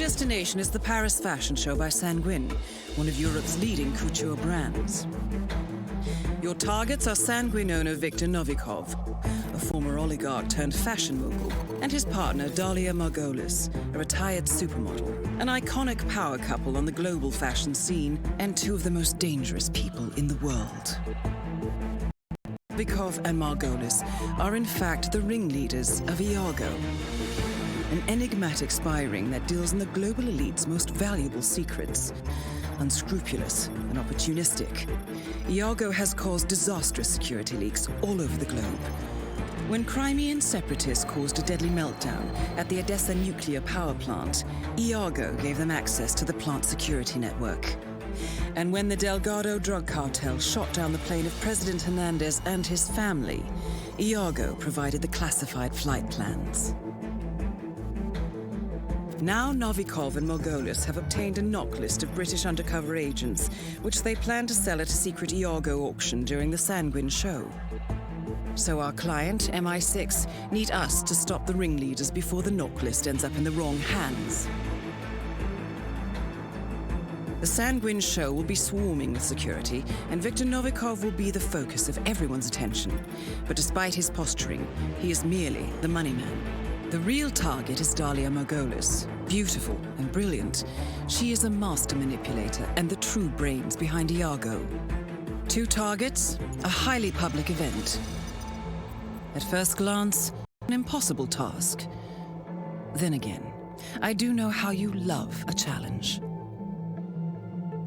destination is the Paris Fashion Show by Sanguine, one of Europe's leading couture brands. Your targets are Sanguine owner Viktor Novikov, a former oligarch turned fashion mogul, and his partner Dalia Margolis, a retired supermodel, an iconic power couple on the global fashion scene, and two of the most dangerous people in the world. Novikov and Margolis are in fact the ringleaders of Iago, an enigmatic spy ring that deals in the global elite's most valuable secrets. Unscrupulous and opportunistic, Iago has caused disastrous security leaks all over the globe. When Crimean separatists caused a deadly meltdown at the Odessa nuclear power plant, Iago gave them access to the plant's security network. And when the Delgado drug cartel shot down the plane of President Hernandez and his family, Iago provided the classified flight plans. Now Novikov and Margolis have obtained a knock list of British undercover agents, which they plan to sell at a secret Iago auction during the Sanguine show. So our client, MI6, need us to stop the ringleaders before the knock list ends up in the wrong hands. The Sanguine show will be swarming with security, and Viktor Novikov will be the focus of everyone's attention. But despite his posturing, he is merely the money man. The real target is Dalia Margolis. Beautiful and brilliant, she is a master manipulator and the true brains behind Iago. Two targets, a highly public event. At first glance, an impossible task. Then again, I do know how you love a challenge.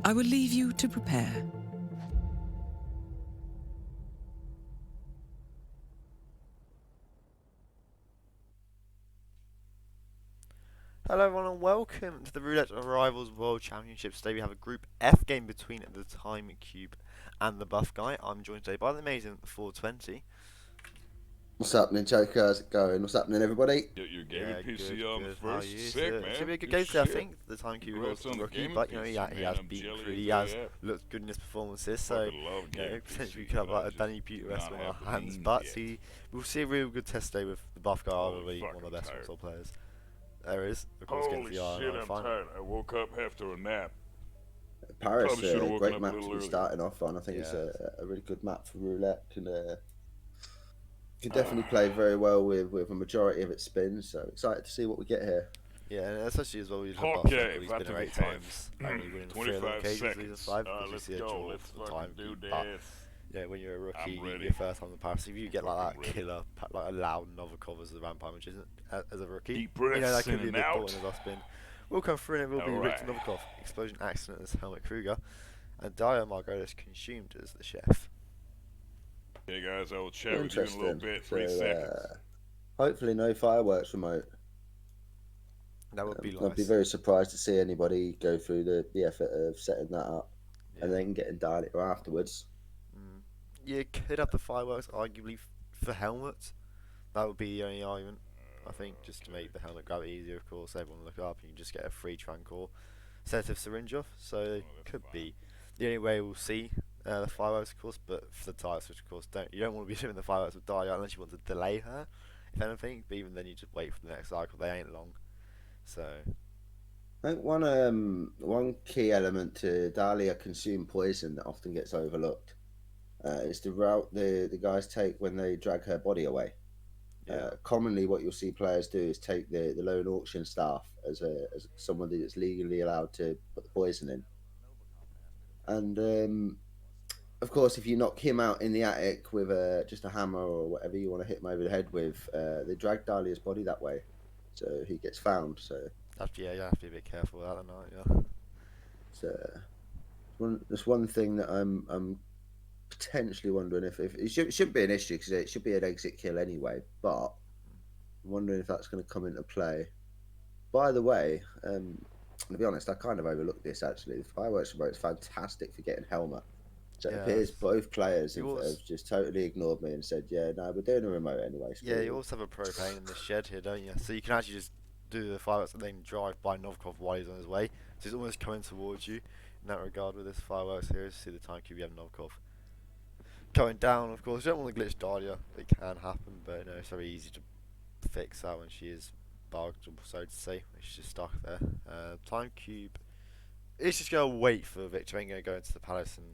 I will leave you to prepare. Hello everyone and welcome to the Roulette of Rivals World Championships. Today we have a Group F game between the TimeCube and the Buff Guy. I'm joined today by the amazing 420. What's happening, Joker? How's it going? What's happening, everybody? Your gaming PC on the first. Sick, man. Should be a good game today, I think. The TimeCube is a rookie, but you know he has beaten through. He has looked good in his performances, so potentially we could have like a Danny Peter-esque on our hands. But we'll see a real good test today with the Buff Guy, arguably one of the best console players. There is, of course, holy shit, I'm tired. I woke up after a nap. Paris, great map to be starting off on. I think it's a really good map for roulette. Can definitely play very well with a majority of its spins. So excited to see what we get here. Yeah, and especially as well, we've had okay, he's been 8 times, only winning 3 of the occasions, these are 5, because you see a draw for the time. Yeah, when you're a rookie, your first time in Paris, if you get like that killer, like a loud Novikov as a vampire, which isn't as a rookie, deep you know that could be a in big and ball in the spin. We'll come through and it will be Viktor Novikov, explosion accident as Helmut Kruger, and Dalia Margolis consumed as the chef. Hey guys, I will chat with you in a little bit, 3 seconds. Hopefully no fireworks remote. That would be nice. I'd be very surprised to see anybody go through the effort of setting that up and then getting down it afterwards. You could have the fireworks arguably for helmets. That would be the only argument, I think, just to make the helmet grab it easier. Of course, everyone look up and you can just get a free Trancor sedative syringe off. So it could be the only way we'll see the fireworks, of course. But for the tires, which of course you don't want to be doing the fireworks with Dalia unless you want to delay her, if anything. But even then, you just wait for the next cycle. They ain't long. So I think one key element to Dalia consume poison that often gets overlooked. Is the route the guys take when they drag her body away. Commonly what you'll see players do is take the lone auction staff as someone that's legally allowed to put the poison in. And of course, if you knock him out in the attic with just a hammer or whatever you want to hit him over the head with, they drag Dalia's body that way, so he gets found. So you have to be a bit careful with that tonight. So there's one thing that I'm potentially wondering if it shouldn't be an issue because it should be an exit kill anyway, but I'm wondering if that's going to come into play. By the way, to be honest, I kind of overlooked this actually. The fireworks remote is fantastic for getting helmet. So it appears both players have just totally ignored me and said, yeah, no, we're doing a remote anyway. Yeah, you also have a propane in the shed here, don't you? So you can actually just do the fireworks and then drive by Novikov while he's on his way. So he's almost coming towards you in that regard with this fireworks here. See the TimeCube, you have Novikov going down, of course. You don't want to glitch Dalia. It can happen, but you know, it's very easy to fix that when she is bugged, so to say, which is just stuck there. TimeCube is just going to wait for Victor. Ain't going to go into the palace and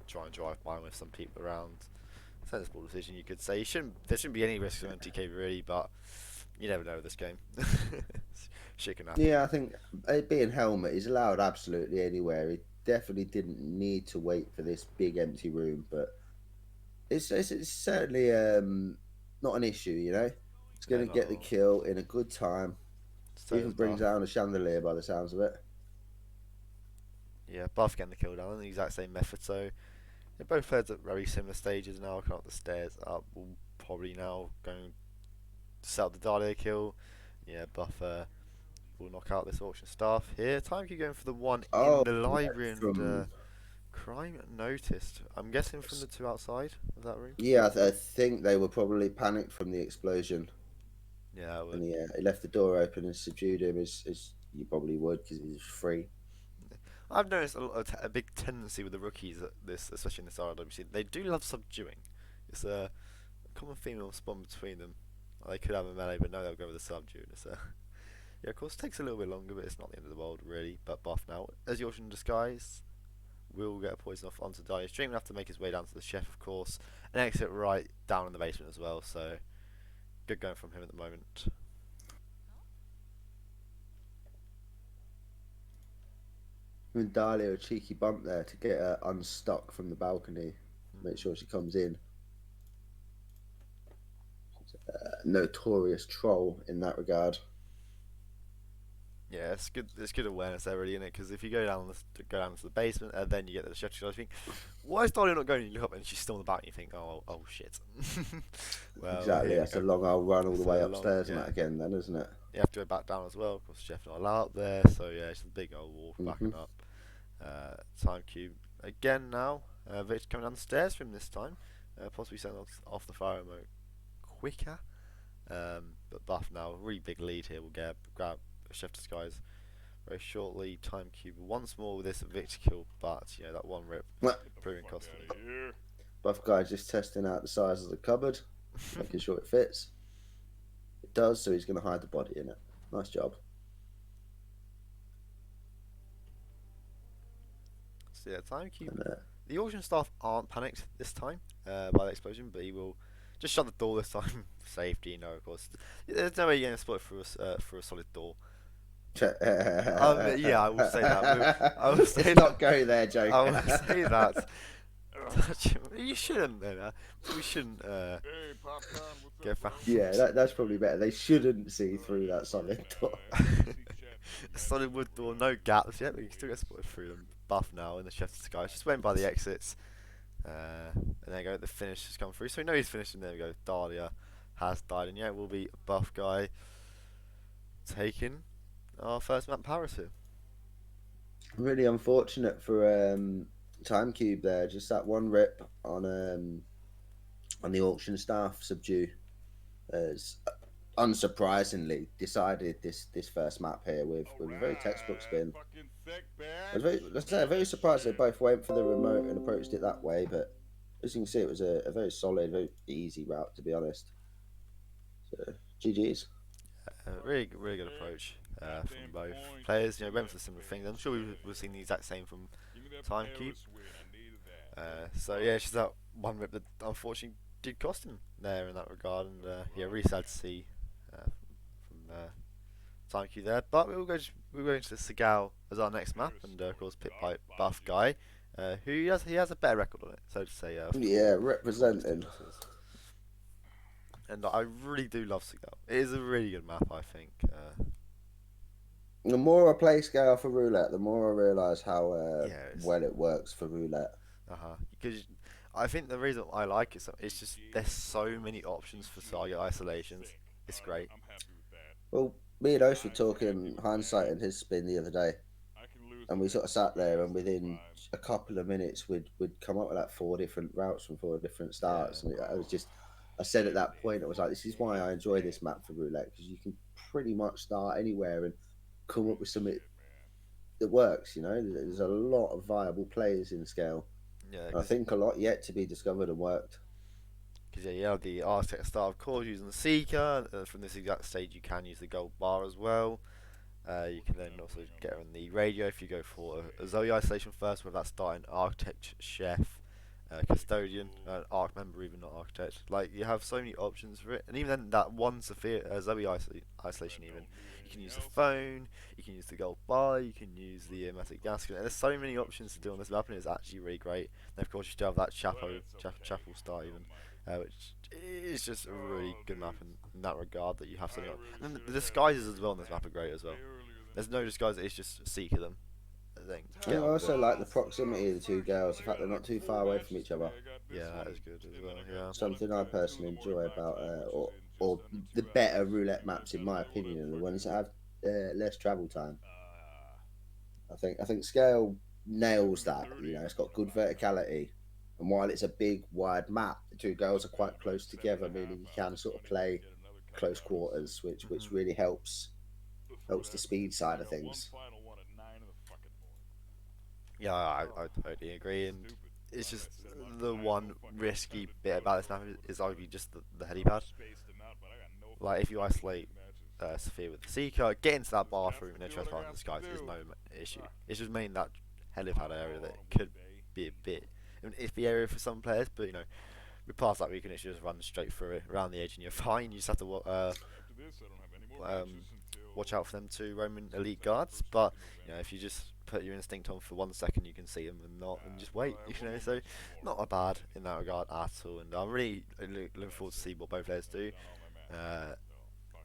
try and drive by with some people around. Sensible decision, you could say. There shouldn't be any risk of MTK really, but you never know with this game. Shit can happen. Yeah, I think it being helmet, he's allowed absolutely anywhere. He definitely didn't need to wait for this big empty room, but it's certainly not an issue, you know. It's going to get the kill in a good time. Even brings down a chandelier by the sounds of it. Yeah, Buff getting the kill down in the exact same method, so they're both players at very similar stages now. Coming up the stairs up, will probably now going to set up the Dahlia kill. Yeah, Buff will knock out this auction staff here. TimeCube going for the one in the library and crime noticed. I'm guessing from the two outside of that room. Yeah, I think they were probably panicked from the explosion. Yeah, and he left the door open and subdued him as you probably would because he was free. I've noticed a big tendency with the rookies at this, especially in this RRWC. They do love subduing. It's a common female spawn between them. They could have a melee, but no, they'll go with the subdue. It's yeah, of course, it takes a little bit longer, but it's not the end of the world really. But Buff now, as the Auction Disguise, will get a poison off onto Dahlia. Stream will have to make his way down to the chef, of course, and exit right down in the basement as well. So good going from him at the moment. And Dahlia a cheeky bump there to get her unstuck from the balcony. Make sure she comes in. Notorious troll in that regard. Yeah, it's good. It's good awareness there, really, isn't it? Because if you go down to the basement and then you get to the chef, you think, why is Dahlia not going? You look up and she's still in the back, and you think, oh shit. Well, exactly. That's a long old run all the way upstairs and that again, then, isn't it? You have to go back down as well. Of course, the chef not allowed up there, so yeah, it's a big old walk backing up. TimeCube again now. Victor coming down the stairs from this time, possibly setting off the fire remote quicker. But Buff now, really big lead here. Will grab a chef disguise very shortly. TimeCube once more with this Victor kill, but you know that one rip proving costly. Buff guy just testing out the size of the cupboard, making sure it fits. It does, so he's going to hide the body in it. Nice job. So yeah, TimeCube. The auction staff aren't panicked this time by the explosion, but he will just shut the door this time for safety. You know, of course, there's no way you're going to exploit through a solid door. Yeah, I will say that. I will say not go there, Joker. I will say that. You shouldn't, then. We shouldn't get found. Yeah, that's probably better. They shouldn't see through that solid door. A solid wood door, no gaps yet, but you can still get spotted through them. Buff now in the chef's disguise. Just went by the exits. And there you go, the finish has come through. So we know he's finished, and there we go. Dahlia has died, and yeah, it will be a Buff guy taking our first map Paris here. Really unfortunate for TimeCube there. Just that one rip on the auction staff subdue. As unsurprisingly decided this first map here with a very textbook spin. I was very surprised they both went for the remote and approached it that way, but as you can see, it was a very solid, very easy route, to be honest. So GG's. Really good approach from both players. You know, went for similar things. I'm sure we've seen the exact same from TimeCube. So yeah, it's just that one rip that unfortunately did cost him there in that regard, and yeah, really sad to see from TimeCube there. But we'll go into the Segal as our next map, and of course picked by Buff Guy, who he has a better record on it, so to say. Yeah, representing. And I really do love Segal. It is a really good map, I think. The more I play Scale for roulette, the more I realise how well it works for roulette. Because I think the reason I like it, it's just there's so many options for target isolations. It's great. Well, me and Osh were talking hindsight in his spin the other day, and we sort of sat there, and within a couple of minutes, we'd come up with like 4 different routes from 4 different starts, and I said at that point, I was like, this is why I enjoy this map for roulette, because you can pretty much start anywhere and come up with something that works. You know, there's a lot of viable players in Scale. Yeah, I think a lot yet to be discovered and worked. Because you have the Architect start, of course, using the Seeker. From this exact stage, you can use the gold bar as well. You can then also get on the radio if you go for a Zoe isolation first, whether that's starting Architect, Chef, Custodian, Arc member, even not Architect. Like, you have so many options for it, and even then, that one Sophia Zoe isolation, even you can use the phone, you can use the gold bar, you can use the hermetic gasket. And there's so many options to do on this map, and it's actually really great. And of course, you still have that Chapel Star, even, which is just a really good map in that regard. That you have something. And then the disguises as well on this map are great as well. There's no disguise; it's just Seeker them. I also like the proximity of the two girls, the fact they're not too far away from each other. Yeah, that is good as well. Yeah. Something I personally enjoy about, or the better roulette maps, in my opinion, are the ones that have less travel time. I think Scale nails that. You know, it's got good verticality, and while it's a big wide map, the two girls are quite close together, meaning you can sort of play close quarters, which really helps the speed side of things. Yeah, I totally agree, and it's just the one risky bit about this map is arguably just the helipad. Like, if you isolate Sophia with the Seeker, getting to that bathroom and then trespassing the skies is no issue. It's just mainly that helipad area that could be a bit iffy area for some players, but you know, we past that, we can just run straight through it around the edge and you're fine. You just have to watch out for them two Roman elite guards, but you know, if you just put your instinct on for 1 second, you can see them and just wait. You know, so not a bad in that regard at all. And I'm really looking forward to see what both players do.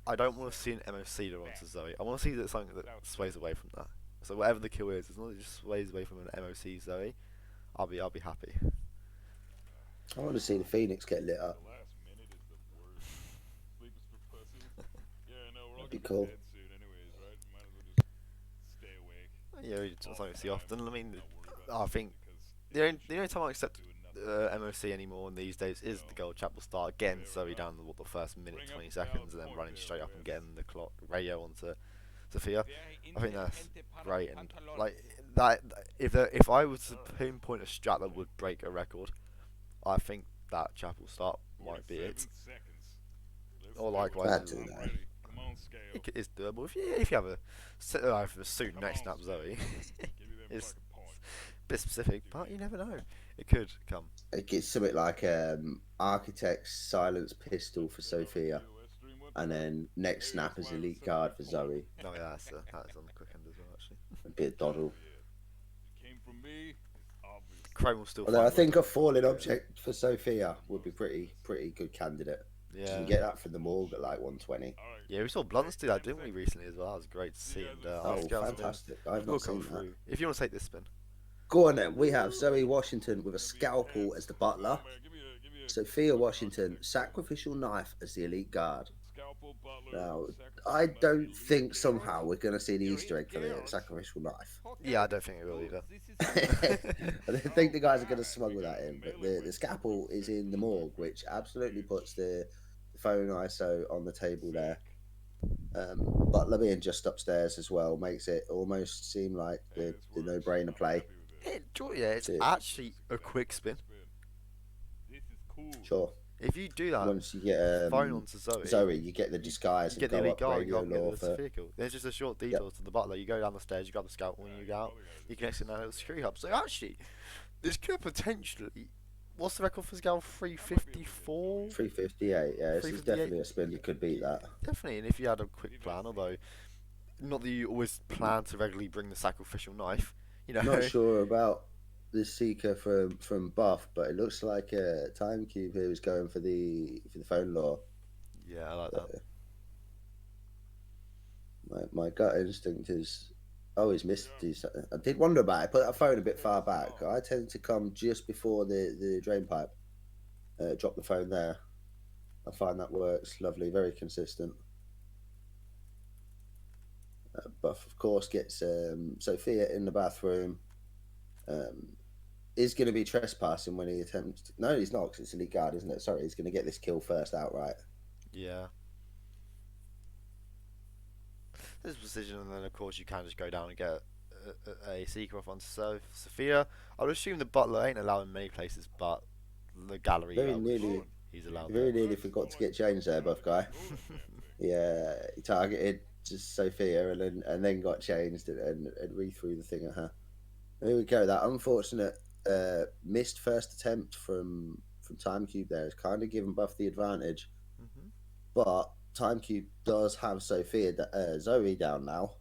I don't want to see an MOC onto Zoe. I want to see that something that sways away from that. So whatever the kill is, as long as it just sways away from an MOC Zoe, I'll be happy. I want to see the Phoenix get lit up. That'd be cool. Yeah, it's something I see often. I mean, I think the only time I accept MOC anymore these days is the gold chapel start, getting Zoe down the first minute 20 seconds and then running straight up and getting the clock radio onto Sophia. I think that's great, and like that, if I was to pinpoint a strat that would break a record, I think that chapel start might be it. Or likewise, it's doable if you have a suit next snap Zoe. It's a bit specific, but you never know. It could come. It gets something like Architect's silence pistol for Sophia, and then next snap is elite guard for Zoe. Oh yeah, that's on the quick end as well, actually. A bit doddle. Chrome will still. Although I think a falling object for Sophia would be pretty good candidate. Yeah. You can get that from the morgue at like 120. Yeah, we saw Blunts do that, didn't we, recently as well? That was great to see. And, fantastic! I've not seen that. If you want to take this spin. Go on then. We have Zoe Washington with a scalpel as the butler. Sophia Washington, sacrificial knife as the elite guard. Now, I don't think somehow we're going to see the Easter egg for the sacrificial knife. Yeah, I don't think it will either. I don't think the guys are going to smuggle that in, but the scalpel is in the morgue, which absolutely puts the phone ISO on the table there. Butler being just upstairs as well makes it almost seem like the no-brainer play. It's actually a quick spin. Sure. If you do that, once you get phone onto Zoe, you get the disguise. You get the elite guard, you get the vehicle. There's just a short detour to the butler. You go down the stairs, you grab the scout when you get out. You can exit that little security hub. So actually, this could potentially. What's the record for Scout? 354. 358. Yeah, this is definitely a spin that could beat that. Definitely, and if you had a quick plan, although not that you always plan to regularly bring the sacrificial knife, you know. Not sure about the Seeker from Buff, but it looks like TimeCube here is going for the phone law. Yeah, I like that. My gut instinct is, he's missed these. I did wonder about it. Put that phone a bit far back. I tend to come just before the drain pipe. Drop the phone there. I find that works lovely, very consistent. Buff, of course, gets Sophia in the bathroom. Is going to be trespassing when he attempts. No, he's not, because it's elite guard, isn't it? Sorry, he's going to get this kill first outright. Yeah. There's a precision, and then of course you can just go down and get a Seeker off onto Sophia. I would assume the butler ain't allowed in many places, but the gallery. Very nearly he's allowed You that. very nearly forgot to get changed there, buff guy. Yeah, he targeted just Sophia and then got changed and re-threw the thing at her. Here we go. That unfortunate missed first attempt from TimeCube there has kind of given Buff the advantage. But TimeCube does have Zoe down now,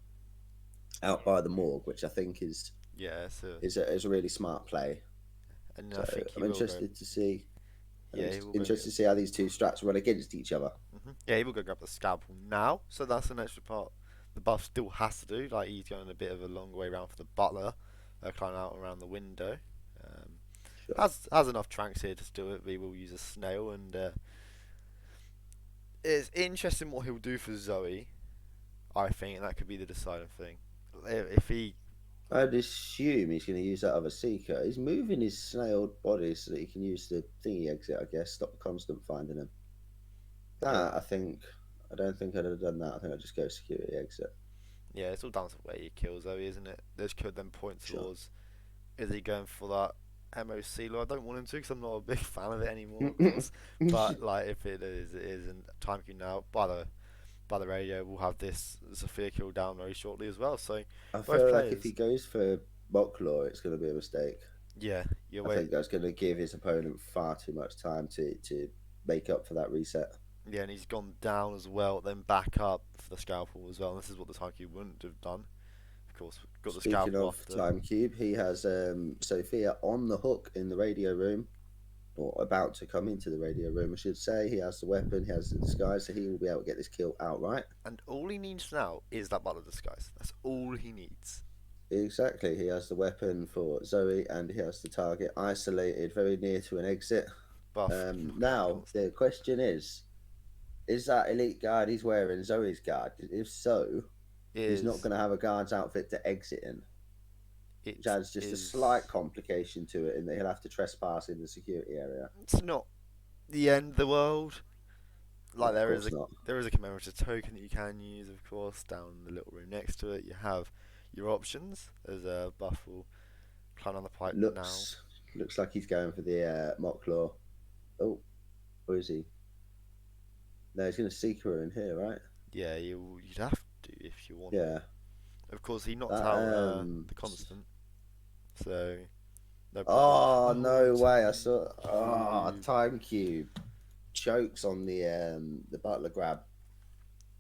out by the morgue, which I think is a really smart play. And so I think I'm interested to see. Yeah, interested to see how these two strats run against each other. Yeah, he will go grab the scalpel now, so that's an extra part the buff still has to do. Like, he's going a bit of a long way around for the butler, climbing out around the window. Sure. Has enough tranks here to do it, but he will use a snail, and it's interesting what he'll do for Zoe, I think, and that could be the deciding thing. If he... I'd assume he's going to use that other seeker. He's moving his snailed body so that he can use the thingy exit, I guess, stop the constant finding him. That, I don't think I'd have done that. I think I'd just go security exit. Yeah, it's all down to where he kills Zoe, isn't it? This could then point towards, is he going for that MOC law? I don't want him to because I'm not a big fan of it anymore. But like, if it is. And TimeCube now, by the radio, we'll have this Sophia kill down very shortly as well. So I feel like if he goes for mock law, it's going to be a mistake. Yeah, I think that's going to give his opponent far too much time to make up for that reset. Yeah, and he's gone down as well, then back up for the scalpel as well. And this is what the TimeCube wouldn't have done. Of course, got the scalpel after. Speaking of TimeCube, he has Sophia on the hook in the radio room, or about to come into the radio room, I should say. He has the weapon, he has the disguise, so he will be able to get this kill outright. And all he needs now is that butler disguise. That's all he needs. Exactly. He has the weapon for Zoe, and he has the target isolated very near to an exit. Buff. Now, the question is that elite guard he's wearing Zoe's guard? If so, he's not going to have a guard's outfit to exit in. Which adds just a slight complication to it in that he'll have to trespass in the security area. It's not the end of the world. Like, there is a commemorative token that you can use, of course, down the little room next to it. You have your options. There's a buff will climb on the pipe now. Looks like he's going for the mock law. Oh, where is he? No, he's going to seek her in here, right? Yeah, you'd have to if you want. Yeah. Of course, he knocked out the constant. So. No way! I saw. TimeCube chokes on the butler grab,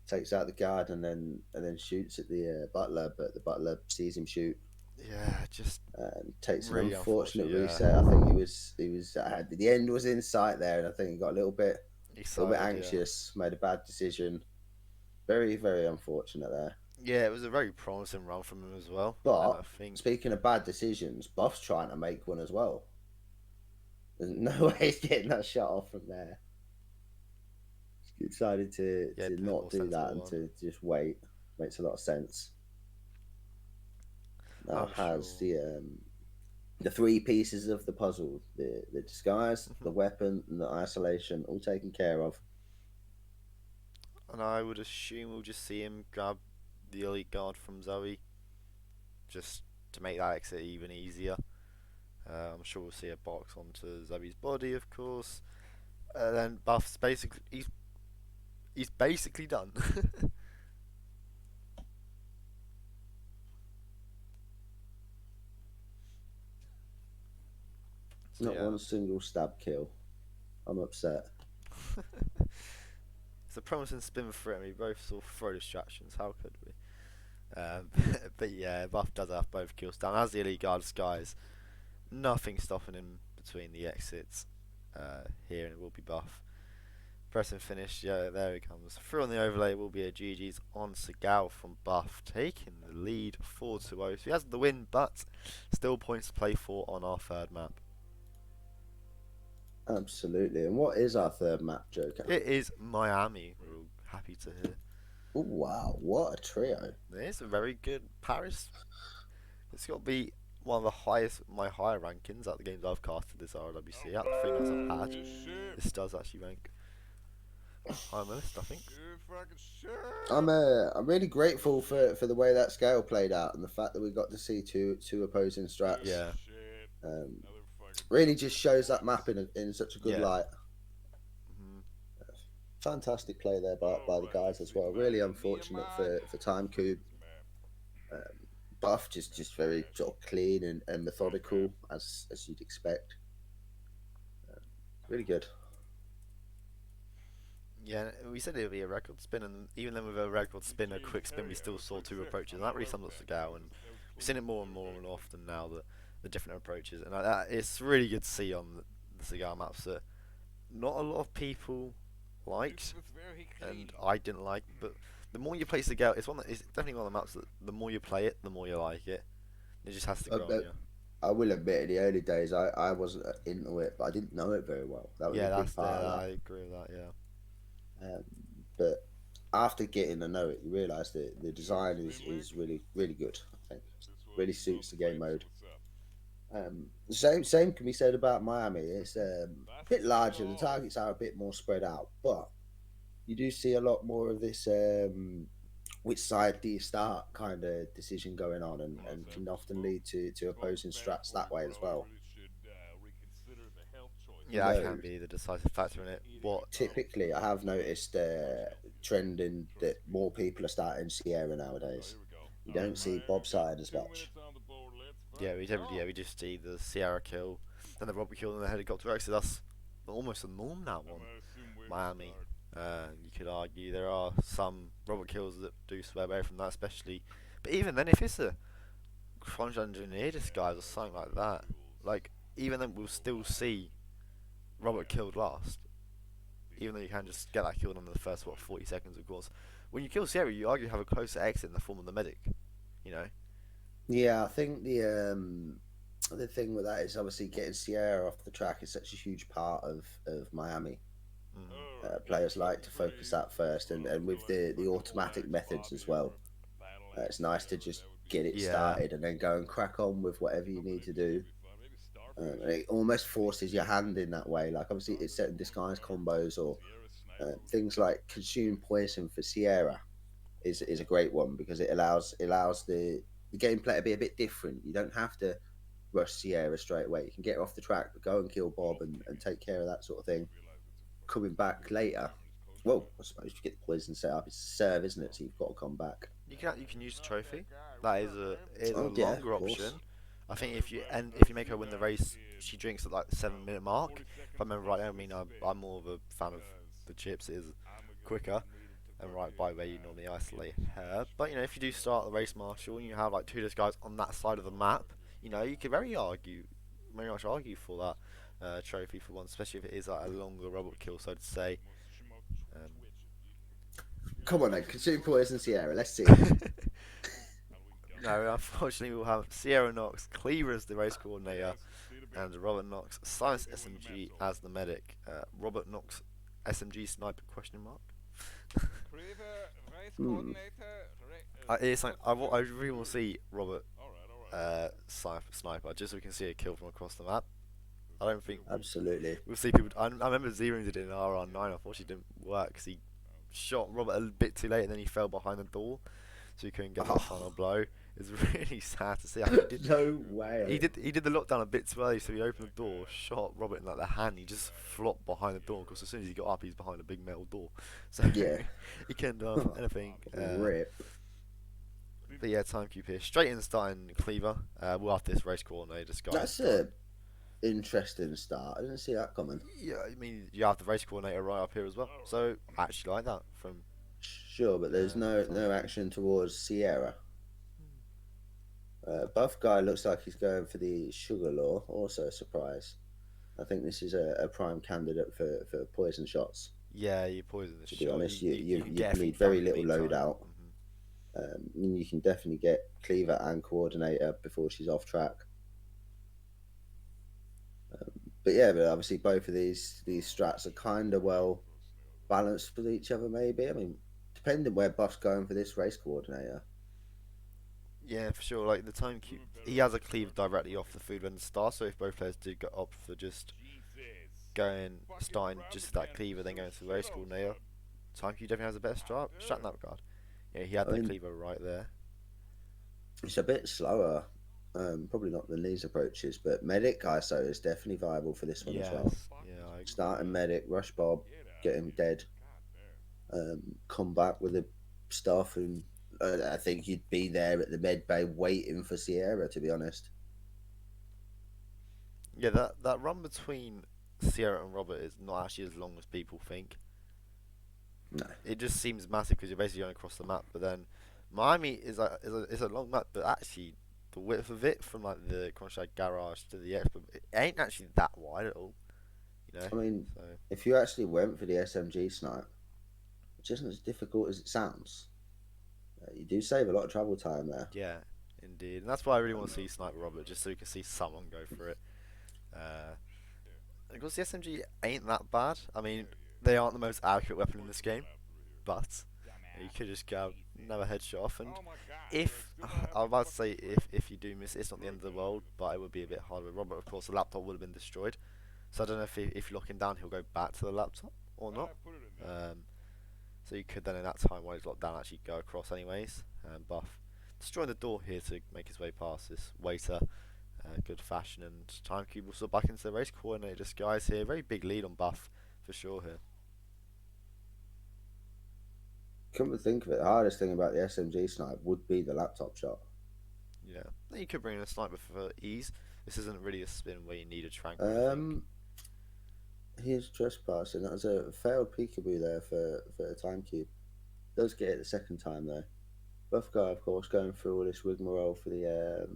takes out the guard, and then shoots at the butler, but the butler sees him shoot. Yeah, just takes really an unfortunate reset. I think he was the end was in sight there, and I think he got a little bit anxious, made a bad decision. Very, very unfortunate there. Yeah, it was a very promising run from him as well. But I think, speaking of bad decisions, Buff's trying to make one as well. There's no way he's getting that shot off from there. He decided to not do that and to just wait. Makes a lot of sense. Now has the three pieces of the puzzle: the disguise, the weapon, and the isolation, all taken care of. And I would assume we'll just see him grab the elite guard from Zoe, just to make that exit even easier. I'm sure we'll see a box onto Zoe's body, of course. Then Buff's basically he's basically done. Not one single stab kill. I'm upset. It's a promising spin for him. We both sort of throw distractions. How could we? But yeah, Buff does have both kills down. As the elite guard disguise, nothing stopping him between the exits here, and it will be Buff. Press and finish. Yeah, there he comes. Through on the overlay will be a GG's on Segal from Buff, taking the lead 4-0. So he has the win, but still points to play for on our third map. Absolutely. And what is our third map, Joker? It is Miami. We're all happy to hear. Oh, wow. What a trio. It's a very good Paris. It's got to be one of the highest, my higher rankings at the games I've casted this RRWC. Out the 3 nights I've had, this does actually rank high on the list, I think. I'm really grateful for the way that scale played out and the fact that we got to see two opposing strats. Yeah. Really just shows that map in such a good light. fantastic play there by the guys as well. Really unfortunate for TimeCube. Buff just very sort of clean and methodical as you'd expect. Really good. Yeah, we said it would be a record spin, and even then with a record spin, a quick spin, we still saw two approaches, and that really sums up the Gal, and we've seen it more and more and often now, the different approaches, and it's really good to see on the cigar maps that not a lot of people liked, and I didn't like, but the more you play cigar, it's definitely one of the maps that the more you play it, the more you like it. It just has to grow on you. I will admit, in the early days, I wasn't into it, but I didn't know it very well. That was a big part of that. I agree with that, yeah. But after getting to know it, you realise that the design is really good. I think really suits the game mode. Same can be said about Miami. It's a bit larger. The targets are a bit more spread out, but you do see a lot more of this which side do you start kind of decision going on, and can often lead to opposing strats that way as well. Yeah, that can be the decisive factor in it. Typically, I have noticed trending that more people are starting Sierra nowadays. You don't see Bob side as much. Yeah, we just see the Sierra kill, and the Robert kill, and the helicopter exit. That's almost the norm now on Miami. You could argue there are some Robert kills that do swear away from that, especially. But even then, if it's a crunch engineer disguise or something like that, like even then we'll still see Robert killed last, even though you can just get that killed on the first 40 seconds. Of course, when you kill Sierra, you argue have a closer exit in the form of the medic. You know. Yeah, I think the thing with that is obviously getting Sierra off the track is such a huge part of Miami. Players like to focus that first, and with the automatic methods as well. It's nice to just get it started and then go and crack on with whatever you need to do. It almost forces your hand in that way. Like obviously, it's certain disguise combos or things like consume poison for Sierra is a great one because it allows the gameplay to be a bit different. You don't have to rush Sierra straight away. You can get her off the track, go and kill Bob and take care of that sort of thing. Coming back later, well, I suppose you get the poison set up. It's a serve, isn't it? So you've got to come back. You can use the trophy. That is a longer option. I think if you make her win the race, she drinks at like the 7-minute mark. If I remember right, I mean I'm more of a fan of the chips. It is quicker, and right by where you normally isolate her. But you know, if you do start the race marshal and you have like two of those guys on that side of the map, you know, you could very much argue for that trophy for one, especially if it is like a longer robot kill, so to say. Come on then, consume poison Sierra. Let's see. No, unfortunately we'll have Sierra Knox, Cleaver as the race coordinator, and Robert Knox, Science SMG as the medic. Robert Knox, SMG sniper ? It's like I really want to see Robert sniper just so we can see a kill from across the map. I don't think absolutely we'll see people. I remember Zeroing did it in RR9. Unfortunately, it didn't work because he shot Robert a bit too late and then he fell behind the door, so he couldn't get that final blow. It's really sad to see. No way. He did the lockdown a bit too early, so he opened the door, shot Robert in like the hand. He just flopped behind the door because as soon as he got up, he's behind a big metal door. So yeah, he couldn't do anything. Rip. But yeah, TimeCube here, straight in starting Cleaver. We'll have this race coordinator disguise. That's a interesting start. I didn't see that coming. Yeah, I mean you have the race coordinator right up here as well. So I actually like that from. Sure, but there's no action towards Sierra. Buff guy looks like he's going for the Sugar Law. Also a surprise. I think this is a prime candidate for poison shots. Yeah, you poison the shot. To be honest, you need very little loadout. You can definitely get Cleaver and Coordinator before she's off track. But obviously both of these strats are kind of well balanced with each other. Maybe, I mean, depending where Buff's going for this race coordinator. Yeah, for sure. Like the TimeCube, he has a cleave directly off the food when the start. So if both players did opt for just starting just that cleaver, then going to the race coordinator, TimeCube definitely has a better strat in that regard. Yeah, he had the cleaver right there. It's a bit slower, probably not than these approaches, but Medic ISO is definitely viable for this one as well. Yeah, starting Medic, rush Bob, get him dead, come back with the stuff, and I think you'd be there at the med bay waiting for Sierra. To be honest, Yeah, that run between Sierra and Robert is not actually as long as people think. no. It just seems massive because you're basically going across the map. But then Miami is a long map, but actually the width of it from like the Cronstadt garage to the Expo, it ain't actually that wide at all. You know. I mean, So if you actually went for the SMG snipe, which isn't as difficult as it sounds, you do save a lot of travel time there. yeah, indeed, and that's why I really want to see Sniper Robert, just so you can see someone go for it. Uh, of course, the SMG ain't that bad. I mean, they aren't the most accurate weapon in this game, but you could just go another headshot off. And if I was about to say if you do miss it, it's not the end of the world, but it would be a bit harder with Robert. Of course, the laptop would have been destroyed, so I don't know if you lock him down, he'll go back to the laptop or not. So you could then, in that time while he's locked down, actually go across anyways. Buff destroying the door here to make his way past this waiter. Good fashion, and TimeCube will still back into the race. Coordinated disguise here. Very big lead on Buff for sure here. Come to think of it, the hardest thing about the SMG snipe would be the laptop shot. Yeah, you could bring in a sniper for ease. This isn't really a spin where you need a trank. He is trespassing. That was a failed peekaboo there for the TimeCube. Does get it the second time though. Buff guy, of course, going through all this rigmarole for the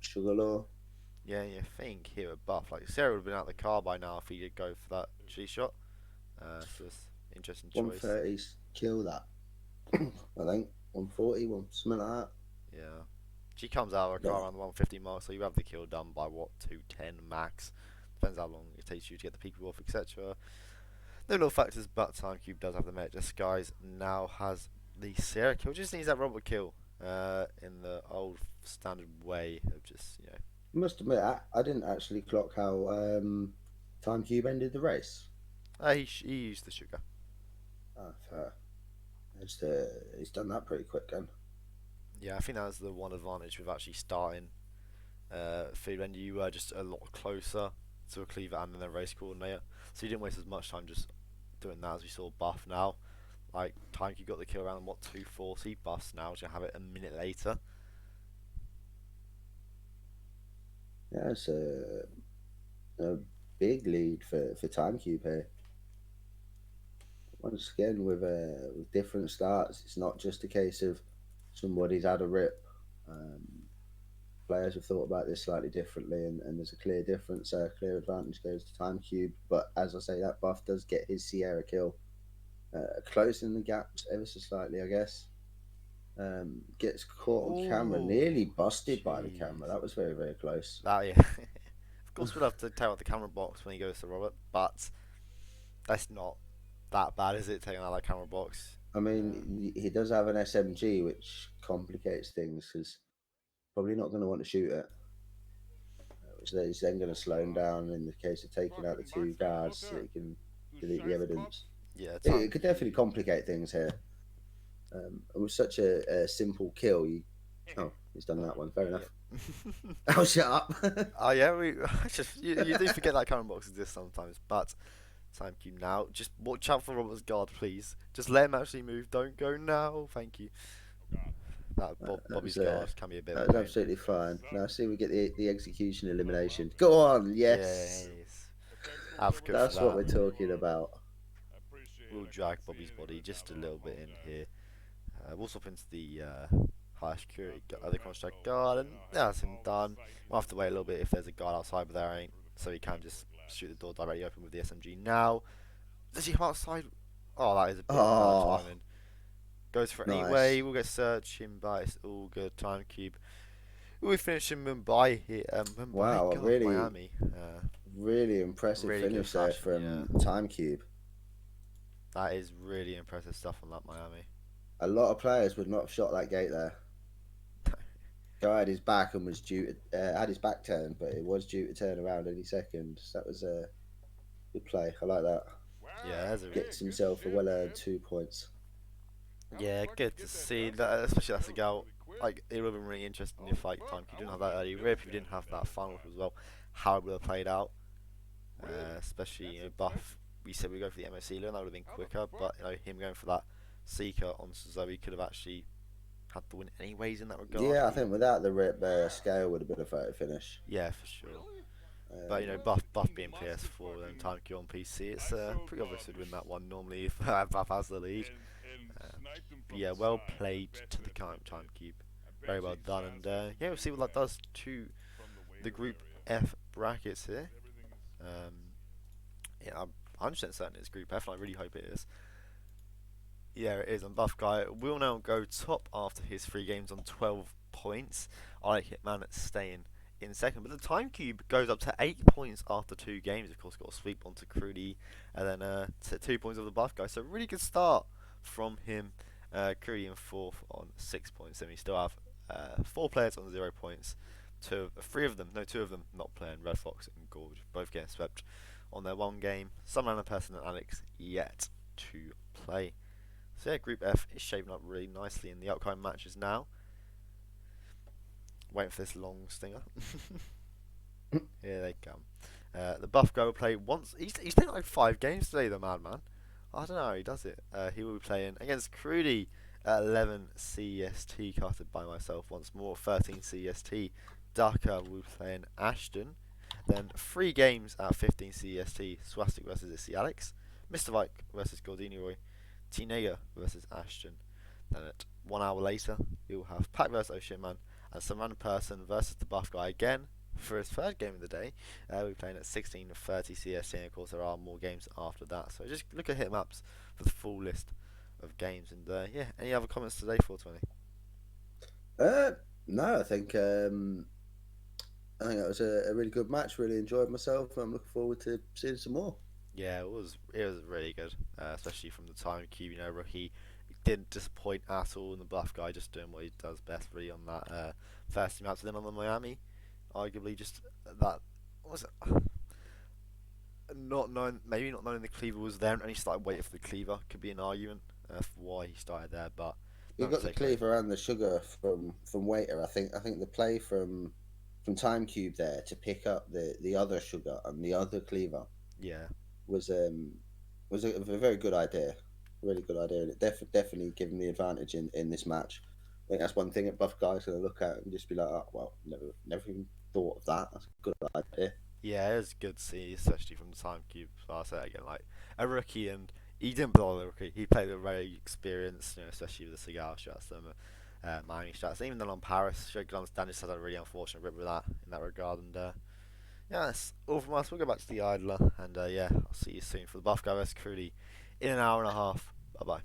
sugar law. Yeah, you think here at Buff, like Sarah would have been out of the car by now if he did go for that G shot. So it's interesting choice. 130's kill that. I think 140, something like that. Yeah, she comes out of her car around the 150 mark, so you have the kill done by what 210 max. Depends how long it takes you to get the people off, etc. No little factors, but TimeCube does have the merit disguise. Now has the Sierra kill. Just needs that Robert kill in the old standard way of just I must admit, I didn't actually clock how TimeCube ended the race. He used the sugar. Ah, fair. He's done that pretty quick then. Yeah, I think that was the one advantage with actually starting feed when you were just a lot closer to a cleaver and then a race coordinator, so you didn't waste as much time just doing that as we saw Buff now. Like TimeCube got the kill around 240, Buff's now to have it a minute later. Yeah, it's a big lead for TimeCube here. Once again, with different starts, it's not just a case of somebody's had a rip. Players have thought about this slightly differently, and there's a clear difference. Clear advantage goes to TimeCube, but as I say, that Buff does get his Sierra kill, closing the gaps ever so slightly, I guess. Gets caught on camera, nearly busted by the camera. That was very, very close. Oh yeah. Of course, we'll have to take out the camera box when he goes to Robert, but that's not that bad, is it? Taking out that camera box. I mean, he does have an SMG, which complicates things because probably not going to want to shoot it. Which is then going to slow him down in the case of taking out the two guards so that he can delete the evidence. Yeah, it could definitely complicate things here. It was such a simple kill. Oh, he's done that one. Fair enough. Yeah. Oh, shut up. Oh yeah, you do forget that camera box exists sometimes, but TimeCube now. Just watch out for Robert's guard, please. Just let him actually move. Don't go now. Thank you. That Bobby's guard can be a bit. That was absolutely fine. Now see, we get the execution elimination. Go on, yes. That's what we're talking about. We'll drag Bobby's body just a little bit in here. We'll swap into the high security, the construct guard, and that's him done. We'll have to wait a little bit if there's a guard outside, but there ain't, so he can just shoot the door directly open with the SMG now. Does he come outside? Oh, that is a bit bad timing. Goes for it anyway. We'll get searching, but it's all good. TimeCube. We finish in Mumbai here. Mumbai, wow, really, Miami. Really impressive finish there from TimeCube. That is really impressive stuff on that Miami. A lot of players would not have shot that gate there. Guy had his back and was due to, had his back turned, but it was due to turn around any second. So that was a good play. I like that. Yeah, gets himself a well-earned 2 points. Yeah, good to see that, especially that's a goal. Like, it would have been really interesting if like TimeCube didn't have that early rip, if he didn't have that final as well, how it would have played out. Especially Buff. We said we go for the MSC learn, that would have been quicker, but him going for that Seeker on Zoe could have actually had the win anyways in that regard. Yeah, I think without the rip, Scale would have been a photo finish. Yeah, for sure. But you know, Buff being PS4 and TimeCube on PC, it's pretty obvious who'd win that one normally if Buff has the lead. But yeah, well played to the TimeCube. Very well done, and yeah, we'll see what that does to the Group F brackets here. Yeah, I'm 100% certain it's Group F, and I really hope it is. Yeah, it is, and Buff Guy will now go top after his 3 games on 12 points. I like Hitman staying in second, but the TimeCube goes up to 8 points after 2 games. Of course, got a sweep onto Crudy, and then 2 points of the Buff Guy. So really good start from him. Crudy in 4th on 6 points, and we still have 4 players on 0 points. 2 of them not playing. Red Fox and Gorge both getting swept on their 1 game. Some random person and Alex yet to play. So yeah, Group F is shaping up really nicely in the upcoming matches now. Waiting for this long stinger. Here they come. The Buff Guy will play once. He's playing like 5 games today, the madman. I don't know how he does it. He will be playing against Crudy at 11 CEST, casted by myself once more. 13 CEST. Daka will be playing Ashton. Then 3 games at 15 CEST. Swastik versus Issy Alex. Mr. Vike versus Gordini Roy. T-Nega versus Ashton. Then at 1 hour later, we will have Pack versus Ocean and some random person versus the Buff Guy again for his 3rd game of the day. We're playing at 16:30 CST, and of course there are more games after that. So just look at hit maps for the full list of games. And yeah, any other comments today, 420? No, I think that was a really good match. Really enjoyed myself. I'm looking forward to seeing some more. Yeah, it was really good, especially from the TimeCube. You know, Rookie didn't disappoint at all, and the Buff Guy just doing what he does best, really, on that first team out. Then on the Miami, arguably just that was maybe not knowing the cleaver was there, and only started waiting for the cleaver could be an argument for why he started there. But you got the cleaver and the sugar from Waiter. I think the play from TimeCube there to pick up the other sugar and the other cleaver. Yeah. Was a very good idea, really good idea, and it definitely given the advantage in this match. I think that's one thing that Buff Guy's going to look at and just be like, oh, well, never even thought of that. That's a good idea. Yeah, it was good to see, especially from the TimeCube. So I'll say it again, like a rookie, and he didn't play a rookie. He played with very experienced, you know, especially with the cigar shots and Miami shots. And even then on Paris, Dan just had a really unfortunate rip with that in that regard. And yeah, that's all from us. We'll go back to the Idler, and yeah, I'll see you soon for the Buff Guy vs Crudy in an hour and a half. Bye bye.